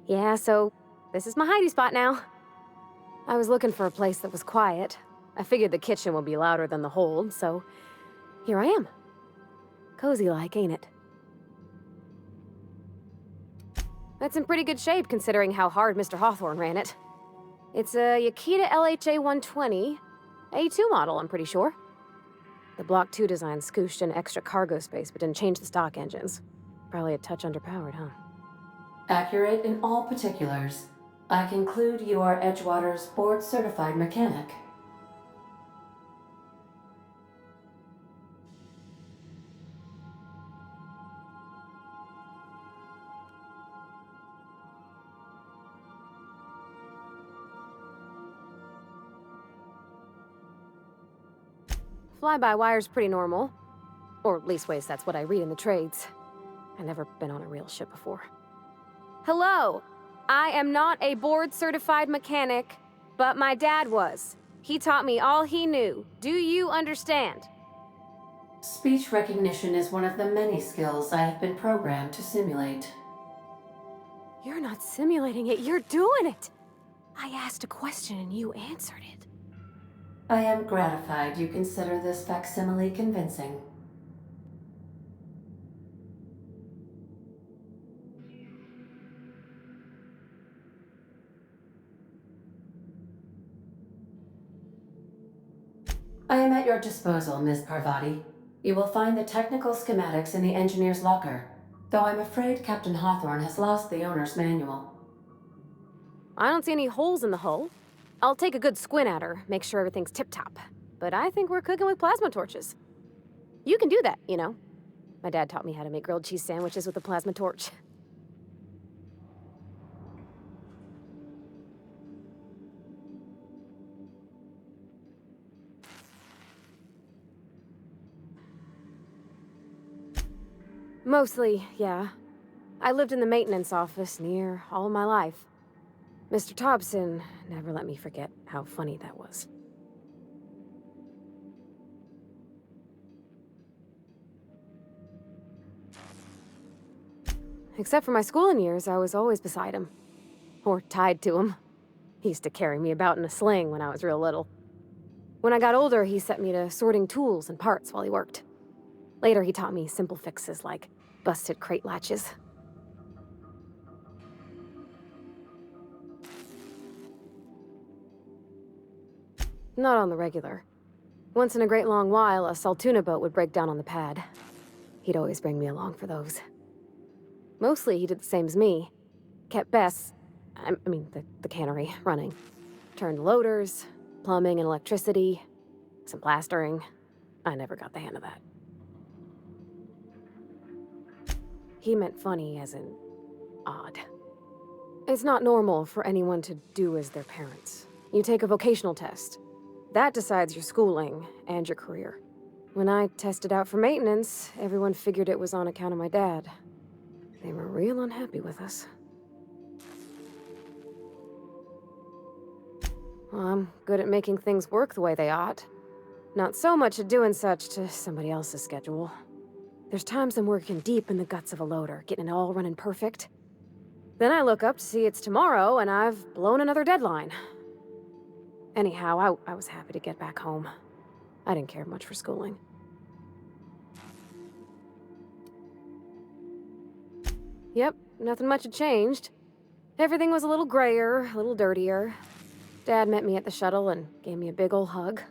Yeah, so this is my hidey spot now. I was looking for a place that was quiet. I figured the kitchen would be louder than the hold, so here I am. Cozy-like, ain't it? That's in pretty good shape considering how hard Mr. Hawthorne ran it. It's a Yakita LHA 120, A2 model, I'm pretty sure. The Block 2 design scooshed in extra cargo space but didn't change the stock engines. Probably a touch underpowered, huh? Accurate in all particulars. I conclude you are Edgewater's board-certified mechanic. Fly-by-wire's pretty normal. Or leastways, that's what I read in the trades. I've never been on a real ship before. Hello! I am not a board-certified mechanic, but my dad was. He taught me all he knew. Do you understand? Speech recognition is one of the many skills I have been programmed to simulate. You're not simulating it, you're doing it! I asked a question and you answered it. I am gratified you consider this facsimile convincing. I am at your disposal, Ms. Parvati. You will find the technical schematics in the engineer's locker, though I'm afraid Captain Hawthorne has lost the owner's manual. I don't see any holes in the hull. I'll take a good squint at her, make sure everything's tip-top. But I think we're cooking with plasma torches. You can do that, you know. My dad taught me how to make grilled cheese sandwiches with a plasma torch. Mostly, yeah. I lived in the maintenance office near all my life. Mr. Thompson never let me forget how funny that was. Except for my schooling years, I was always beside him. Or tied to him. He used to carry me about in a sling when I was real little. When I got older, he set me to sorting tools and parts while he worked. Later, he taught me simple fixes like busted crate latches. Not on the regular. Once in a great long while, a Saltuna boat would break down on the pad. He'd always bring me along for those. Mostly, he did the same as me. Kept Bess, the cannery, running. Turned loaders, plumbing and electricity, some plastering. I never got the hang of that. He meant funny as in odd. It's not normal for anyone to do as their parents. You take a vocational test. That decides your schooling and your career. When I tested out for maintenance, everyone figured it was on account of my dad. They were real unhappy with us. Well, I'm good at making things work the way they ought. Not so much at doing such to somebody else's schedule. There's times I'm working deep in the guts of a loader, getting it all running perfect. Then I look up to see it's tomorrow, and I've blown another deadline. Anyhow, I was happy to get back home. I didn't care much for schooling. Yep, nothing much had changed. Everything was a little grayer, a little dirtier. Dad met me at the shuttle and gave me a big ol' hug.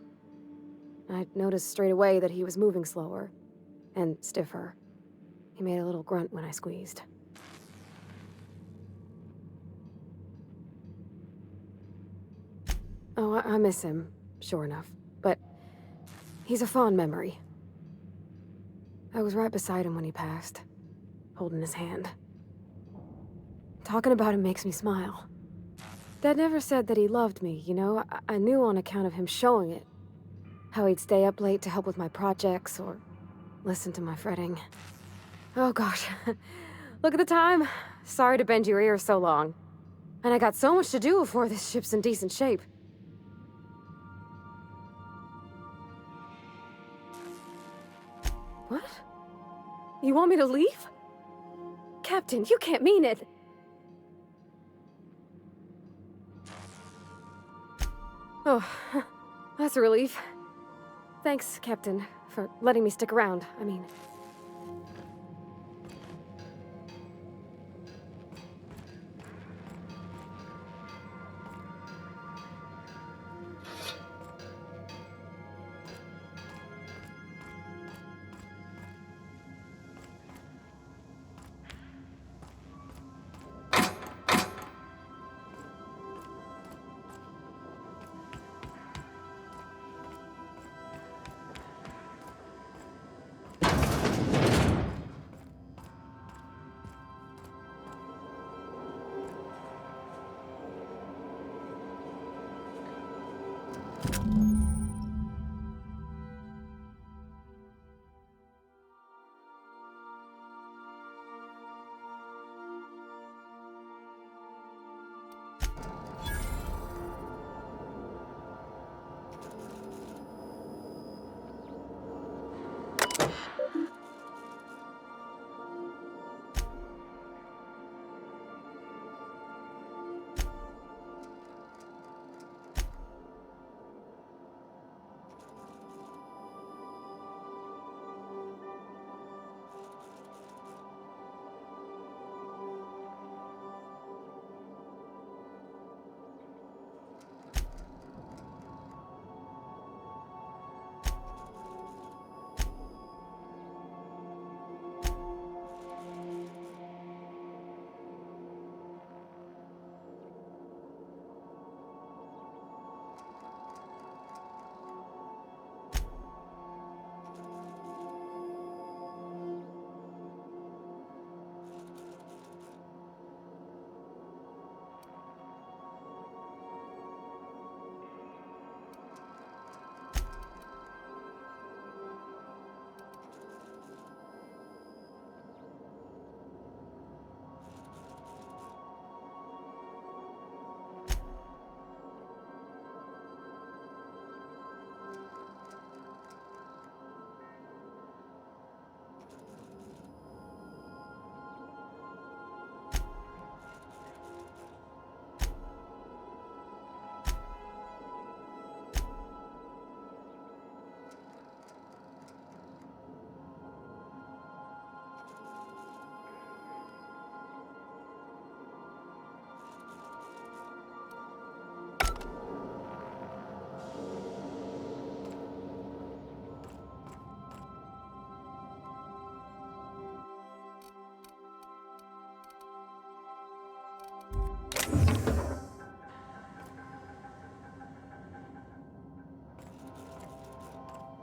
I noticed straight away that he was moving slower and stiffer. He made a little grunt when I squeezed. Oh, I miss him, sure enough. But he's a fond memory. I was right beside him when he passed, holding his hand. Talking about him makes me smile. Dad never said that he loved me, you know? I knew on account of him showing it. How he'd stay up late to help with my projects or listen to my fretting. Oh gosh, look at the time. Sorry to bend your ears so long. And I got so much to do before this ship's in decent shape. What? You want me to leave? Captain, you can't mean it! Oh, that's a relief. Thanks, Captain, for letting me stick around. I mean...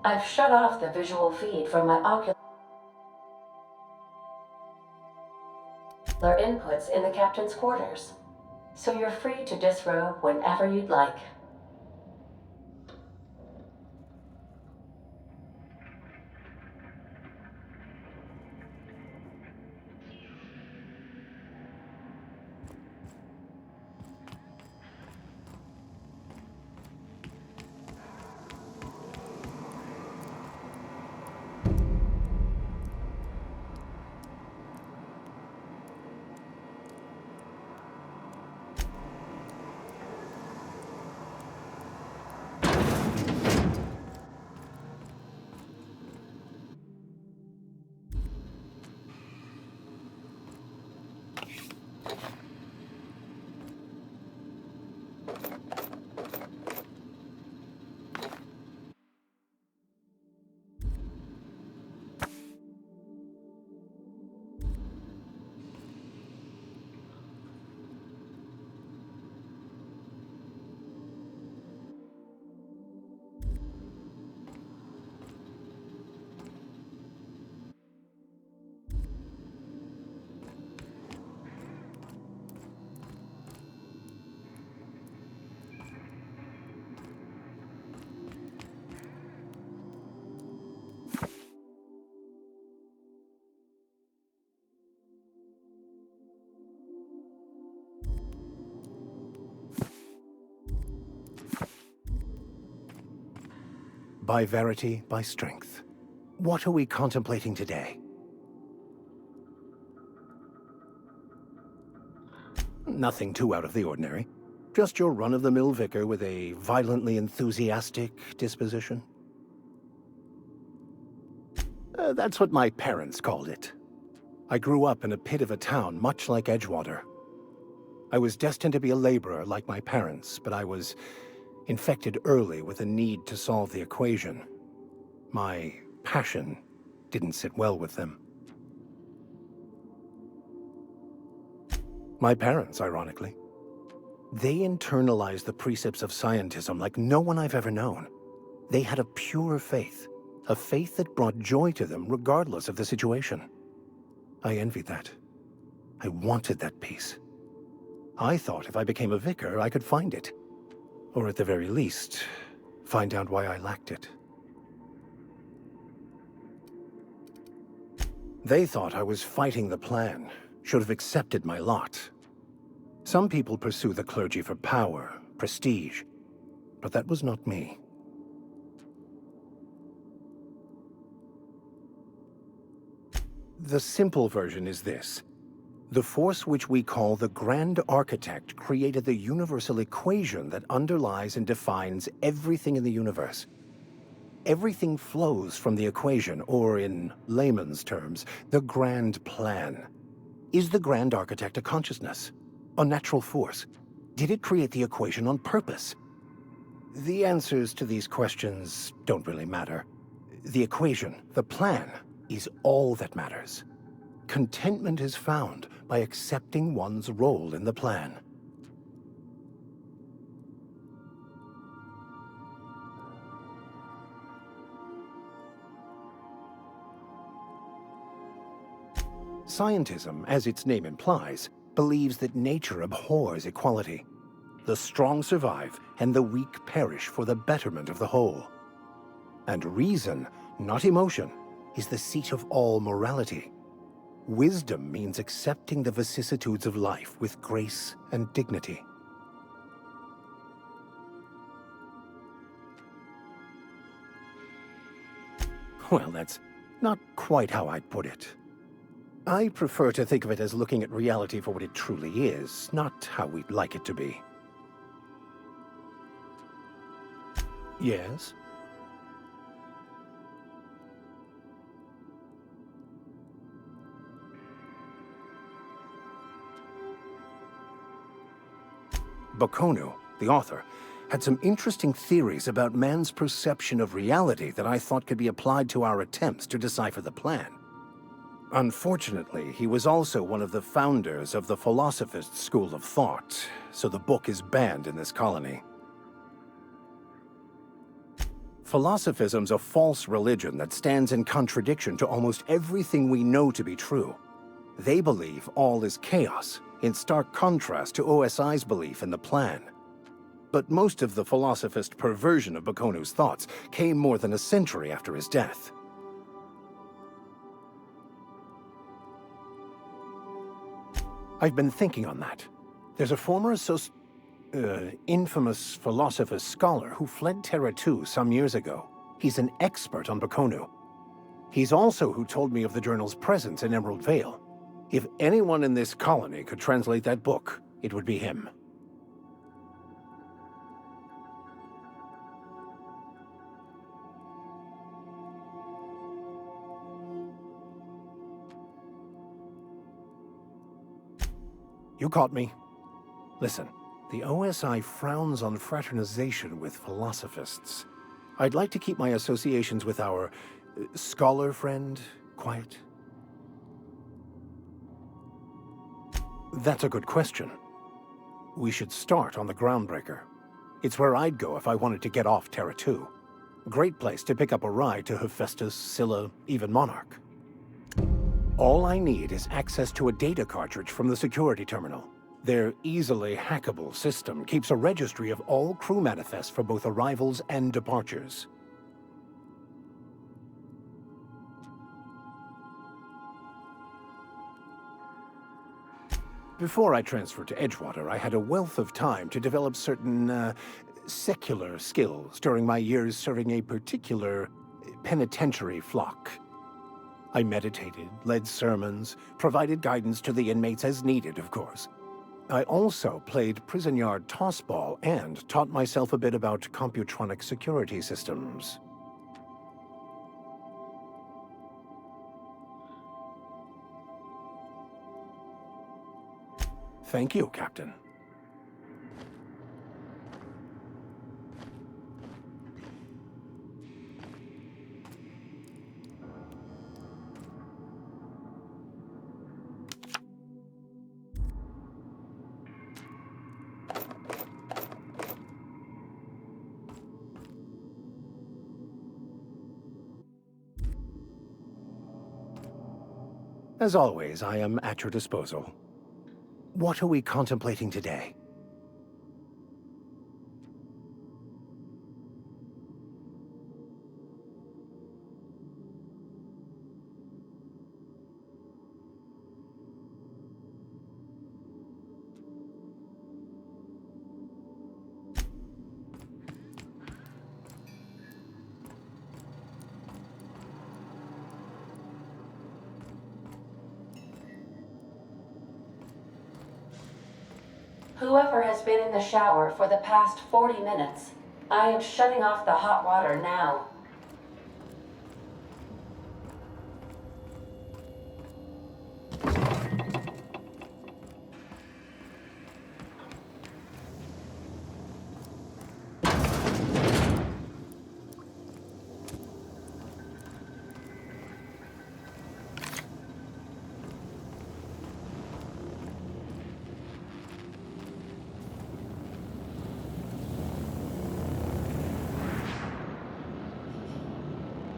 I've shut off the visual feed from my ocular inputs in the captain's quarters, so you're free to disrobe whenever you'd like. By verity, by strength. What are we contemplating today? Nothing too out of the ordinary. Just your run-of-the-mill vicar with a violently enthusiastic disposition. That's what my parents called it. I grew up in a pit of a town much like Edgewater. I was destined to be a laborer like my parents, but I was infected early with a need to solve the equation. My passion didn't sit well with them. My parents, ironically. They internalized the precepts of scientism like no one I've ever known. They had a pure faith, a faith that brought joy to them regardless of the situation. I envied that. I wanted that peace. I thought if I became a vicar, I could find it. Or at the very least, find out why I lacked it. They thought I was fighting the plan, should have accepted my lot. Some people pursue the clergy for power, prestige, but that was not me. The simple version is this. The force which we call the Grand Architect created the universal equation that underlies and defines everything in the universe. Everything flows from the equation, or in layman's terms, the grand plan. Is the Grand Architect a consciousness? A natural force? Did it create the equation on purpose? The answers to these questions don't really matter. The equation, the plan, is all that matters. Contentment is found by accepting one's role in the plan. Scientism, as its name implies, believes that nature abhors equality. The strong survive, and the weak perish for the betterment of the whole. And reason, not emotion, is the seat of all morality. Wisdom means accepting the vicissitudes of life with grace and dignity. Well, that's not quite how I'd put it. I prefer to think of it as looking at reality for what it truly is, not how we'd like it to be. Yes? Bakonu, the author, had some interesting theories about man's perception of reality that I thought could be applied to our attempts to decipher the plan. Unfortunately, he was also one of the founders of the Philosophist school of thought, so the book is banned in this colony. Philosophism's a false religion that stands in contradiction to almost everything we know to be true. They believe all is chaos, in stark contrast to OSI's belief in the plan. But most of the philosophist perversion of Bakonu's thoughts came more than a century after his death. I've been thinking on that. There's a former infamous philosophist scholar who fled Terra 2 some years ago. He's an expert on Bakonu. He's also who told me of the journal's presence in Emerald Vale. If anyone in this colony could translate that book, it would be him. You caught me. Listen, the OSI frowns on fraternization with philosophists. I'd like to keep my associations with our scholar friend quiet. That's a good question. We should start on the Groundbreaker. It's where I'd go if I wanted to get off Terra 2. Great place to pick up a ride to Hephaestus, Scylla, even Monarch. All I need is access to a data cartridge from the security terminal. Their easily hackable system keeps a registry of all crew manifests for both arrivals and departures. Before I transferred to Edgewater, I had a wealth of time to develop certain, secular skills during my years serving a particular penitentiary flock. I meditated, led sermons, provided guidance to the inmates as needed, of course. I also played prison yard tossball and taught myself a bit about computronic security systems. Thank you, Captain. As always, I am at your disposal. What are we contemplating today? Whoever has been in the shower for the past 40 minutes, I am shutting off the hot water now.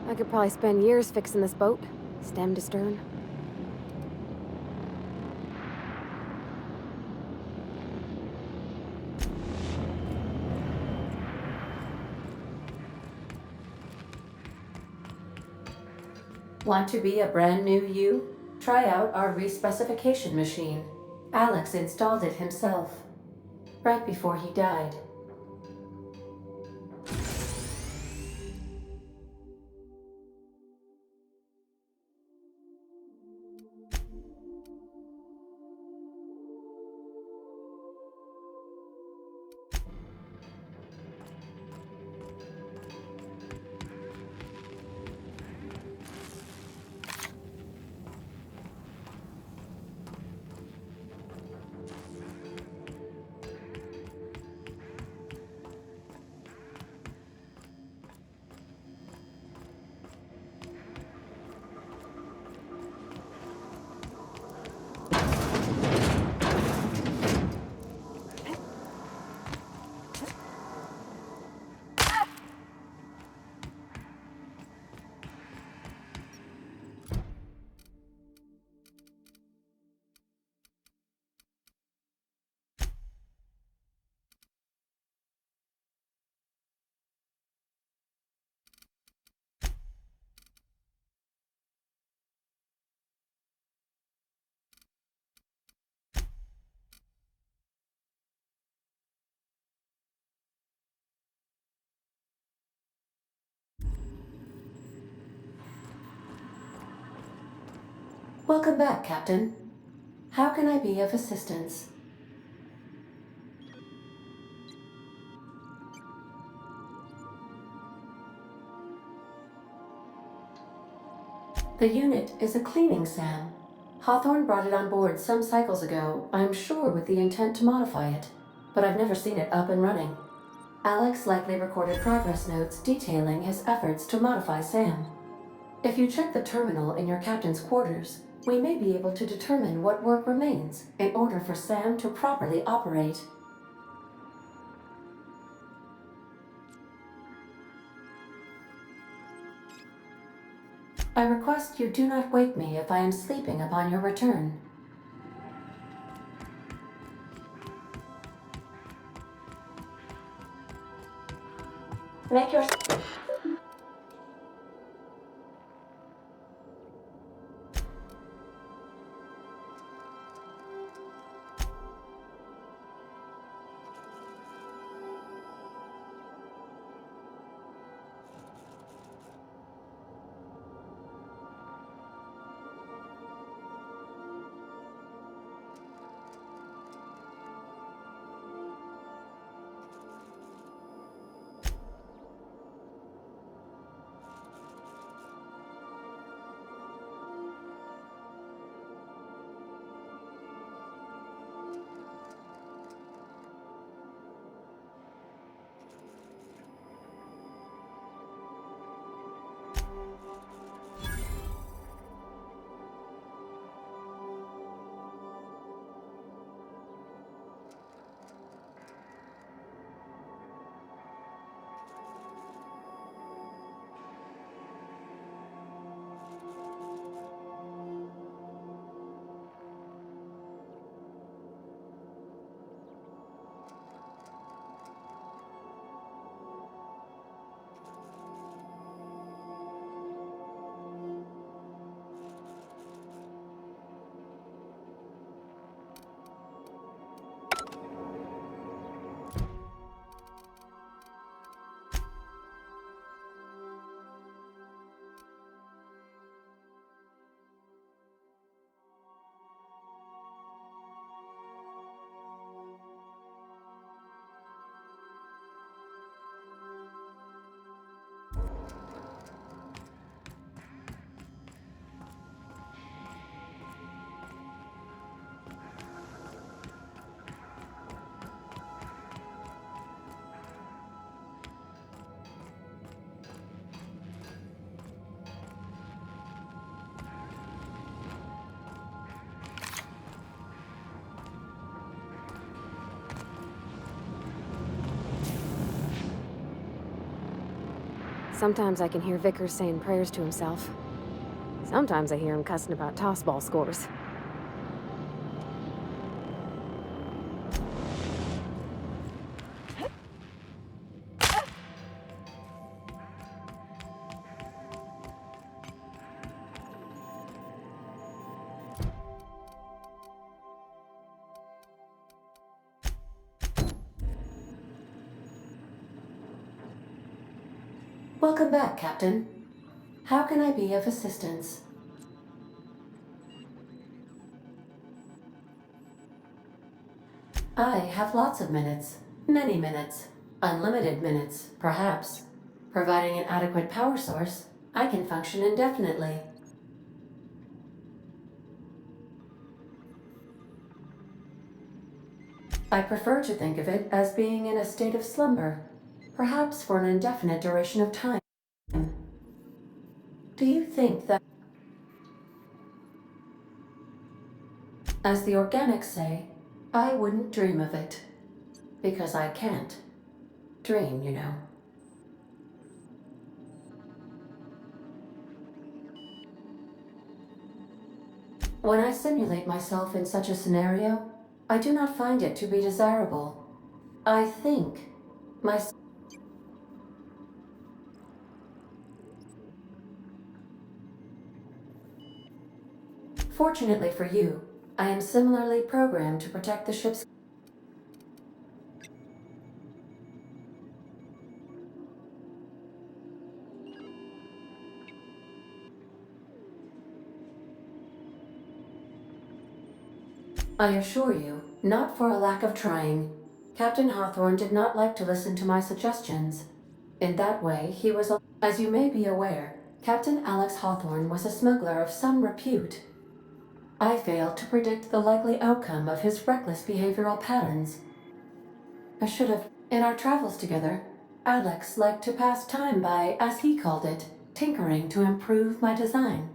I could probably spend years fixing this boat, stem to stern. Want to be a brand new you? Try out our respecification machine. Alex installed it himself, right before he died. Welcome back, Captain. How can I be of assistance? The unit is a cleaning SAM. Hawthorne brought it on board some cycles ago, I'm sure with the intent to modify it, but I've never seen it up and running. Alex likely recorded progress notes detailing his efforts to modify SAM. If you check the terminal in your captain's quarters, we may be able to determine what work remains in order for SAM to properly operate. I request you do not wake me if I am sleeping upon your return. Make your... Sometimes I can hear Vickers saying prayers to himself. Sometimes I hear him cussing about tossball scores. Welcome back, Captain. How can I be of assistance? I have lots of minutes. Many minutes. Unlimited minutes, perhaps. Providing an adequate power source, I can function indefinitely. I prefer to think of it as being in a state of slumber, perhaps for an indefinite duration of time. Do you think that, as the organics say, I wouldn't dream of it? Because I can't. Dream, you know. When I simulate myself in such a scenario, I do not find it to be desirable. I think my... Fortunately for you, I am similarly programmed to protect the ship's... I assure you, not for a lack of trying. Captain Hawthorne did not like to listen to my suggestions. In that way, he was a... As you may be aware, Captain Alex Hawthorne was a smuggler of some repute. I failed to predict the likely outcome of his reckless behavioral patterns. I should have... In our travels together, Alex liked to pass time by, as he called it, tinkering to improve my design.